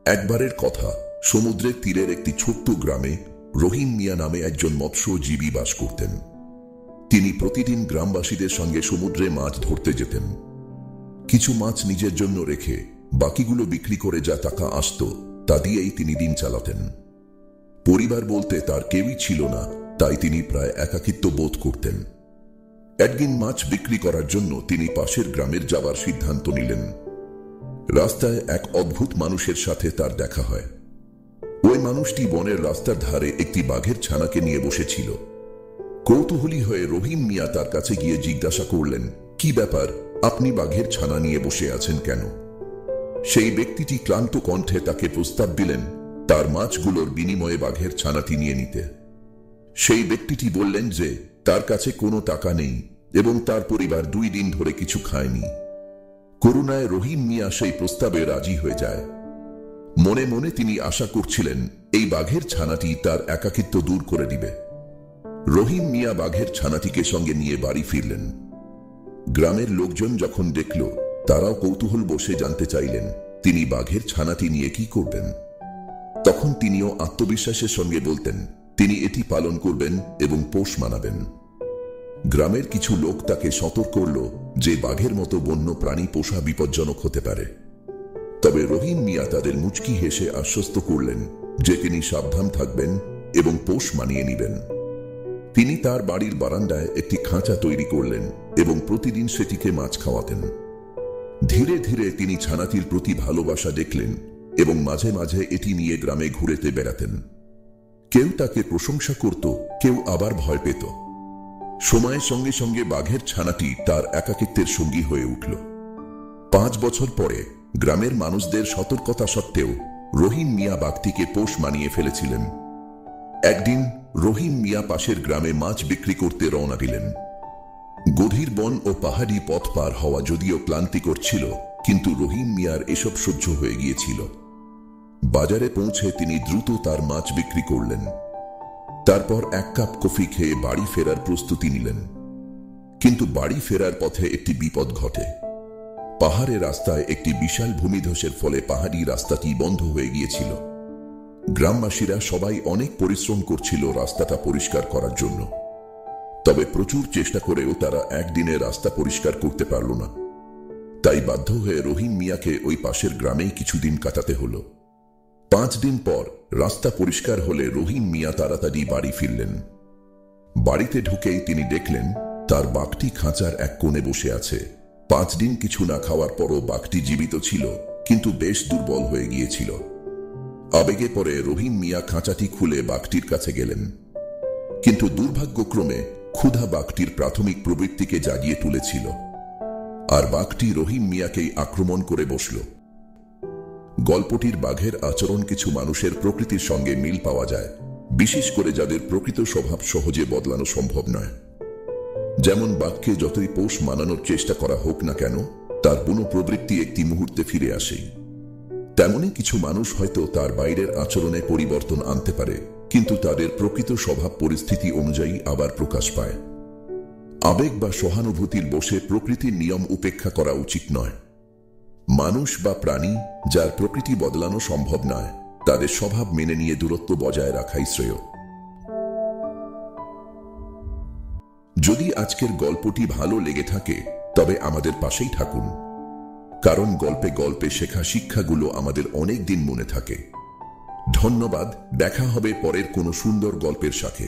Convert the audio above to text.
একবারের কথা, সমুদ্রের তীরের একটি ছোট্ট গ্রামে রহিম মিয়া নামে একজন মৎস্যজীবী বাস করতেন। তিনি প্রতিদিন গ্রামবাসীদের সঙ্গে সমুদ্রে মাছ ধরতে যেতেন। কিছু মাছ নিজের জন্য রেখে বাকিগুলো বিক্রি করে যা টাকা আসত তা দিয়েই তিনি দিন চালাতেন। পরিবার বলতে তার কেউই ছিল না, তাই তিনি প্রায় একাকিত্ব বোধ করতেন। একদিন মাছ বিক্রি করার জন্য তিনি পাশের গ্রামের যাওয়ার সিদ্ধান্ত নিলেন। রাস্তায় এক অদ্ভুত মানুষের সাথে তার দেখা হয়। ওই মানুষটি বনের রাস্তার ধারে একটি বাঘের ছানাকে নিয়ে বসেছিল। কৌতূহলী হয়ে রহিম মিয়া তার কাছে গিয়ে জিজ্ঞাসা করলেন, কি ব্যাপার, আপনি বাঘের ছানা নিয়ে বসে আছেন কেন? সেই ব্যক্তিটি ক্লান্ত কণ্ঠে তাকে প্রস্তাব দিলেন তার মাছগুলোর বিনিময়ে বাঘের ছানাটি নিয়ে নিতে। সেই ব্যক্তিটি বললেন যে তার কাছে কোনো টাকা নেই এবং তার পরিবার 2 দিন ধরে কিছু খায়নি। করুণায় রহিম মিয়া সেই প্রস্তাবে রাজি হয়ে যায়। মনে মনে তিনি আশা করছিলেন এই বাঘের ছানাটি তার একাকিত্ব দূর করে দিবে। রহিম মিয়া বাঘের ছানাটিকে সঙ্গে নিয়ে বাড়ি ফিরলেন। গ্রামের লোকজন যখন দেখল, তারাও কৌতূহল বসে জানতে চাইলেন তিনি বাঘের ছানাটি নিয়ে কি করবেন। তখন তিনিও আত্মবিশ্বাসের সঙ্গে বলতেন তিনি এটি পালন করবেন এবং পোষ মানাবেন। গ্রামের কিছু লোক তাকে সতর্ক করল যে বাঘের মতো বন্য প্রাণী পোষা বিপজ্জনক হতে পারে। তবে রহিম মিয়া তাদের মুচকি হেসে আশ্বস্ত করলেন যে তিনি সাবধান থাকবেন এবং পোষ মানিয়ে নেবেন। তিনি তার বাড়ির বারান্দায় একটি খাঁচা তৈরি করলেন এবং প্রতিদিন সেটিকে মাছ খাওয়াতেন। ধীরে ধীরে তিনি ছানাটির প্রতি ভালোবাসা দেখলেন এবং মাঝে মাঝে এটি নিয়ে গ্রামে ঘুরেতে বেড়াতেন। কেউ তাকে প্রশংসা করত, কেউ আবার ভয় পেত। সময়ের সঙ্গে সঙ্গে বাঘের ছানাটি তার একাকিত্বের সঙ্গী হয়ে উঠল। 5 বছর পরে গ্রামের মানুষদের সতর্কতা সত্ত্বেও রহিম মিয়া বাঘটিকে পোষ মানিয়ে ফেলেছিলেন। একদিন রহিম মিয়া পাশের গ্রামে মাছ বিক্রি করতে রওনা দিলেন। গভীর বন ও পাহাড়ি পথ পার হওয়া যদিও ক্লান্তিকর ছিল, কিন্তু রহিম মিয়ার এসব সহ্য হয়ে গিয়েছিল। বাজারে পৌঁছে তিনি দ্রুত তার মাছ বিক্রি করলেন। তারপর 1 কাপ কফি খেয়ে বাড়ি ফেরার প্রস্তুতি নিলেন। কিন্তু বাড়ি ফেরার পথে একটি বিপদ ঘটে। পাহাড়ের রাস্তায় একটি বিশাল ভূমিধসের ফলে পাহাড়ি রাস্তাটি বন্ধ হয়ে গিয়েছিল। গ্রামবাসীরা সবাই অনেক পরিশ্রম করছিল রাস্তাটা পরিষ্কার করার জন্য। তবে প্রচুর চেষ্টা করেও তারা একদিনে রাস্তা পরিষ্কার করতে পারল না। তাই বাধ্য হয়ে রহিম মিয়াকে ওই পাশের গ্রামেই কিছুদিন কাটাতে হলো। 5 দিন পর রাস্তা পরিষ্কার হলে রহিম মিয়া তাড়াতাড়ি বাড়ি ফিরলেন। বাড়িতে ঢুকেই তিনি দেখলেন তার বাঘটি খাঁচার এক কোণে বসে আছে। 5 দিন কিছু না খাওয়ার পরও বাঘটি জীবিত ছিল, কিন্তু বেশ দুর্বল হয়ে গিয়েছিল। আবেগে পরে রহিম মিয়া খাঁচাটি খুলে বাঘটির কাছে গেলেন। কিন্তু দুর্ভাগ্যক্রমে ক্ষুধা বাঘটির প্রাথমিক প্রবৃত্তিকে জাগিয়ে তুলেছিল, আর বাঘটি রহিম মিয়াকেই আক্রমণ করে বসল। গল্পটির বাঘের আচরণ কিছু মানুষের প্রকৃতির সঙ্গে মিল পাওয়া যায়, বিশেষ করে যাদের প্রকৃত স্বভাব সহজে বদলানো সম্ভব নয়। যেমন বাঘকে যতই পোষ মানানোর চেষ্টা করা হোক না কেন, তার বুনো প্রবৃত্তি একটি মুহূর্তে ফিরে আসে। তেমনি কিছু মানুষ হয়তো তার বাইরের আচরণে পরিবর্তন আনতে পারে, কিন্তু তাদের প্রকৃত স্বভাব পরিস্থিতি অনুযায়ী আবার প্রকাশ পায়। আবেগ বা সহানুভূতির বশে প্রকৃতির নিয়ম উপেক্ষা করা উচিত নয়। মানুষ বা প্রাণী যার প্রকৃতি বদলানো সম্ভব নয়, তাদের স্বভাব মেনে নিয়ে দূরত্ব বজায় রাখাই শ্রেয়। যদি আজকের গল্পটি ভালো লেগে থাকে, তবে আমাদের পাশেই থাকুন, কারণ গল্পে গল্পে শেখা শিক্ষাগুলো আমাদের অনেক দিন মনে থাকে। ধন্যবাদ, দেখা হবে পরের কোনো সুন্দর গল্পের সাথে।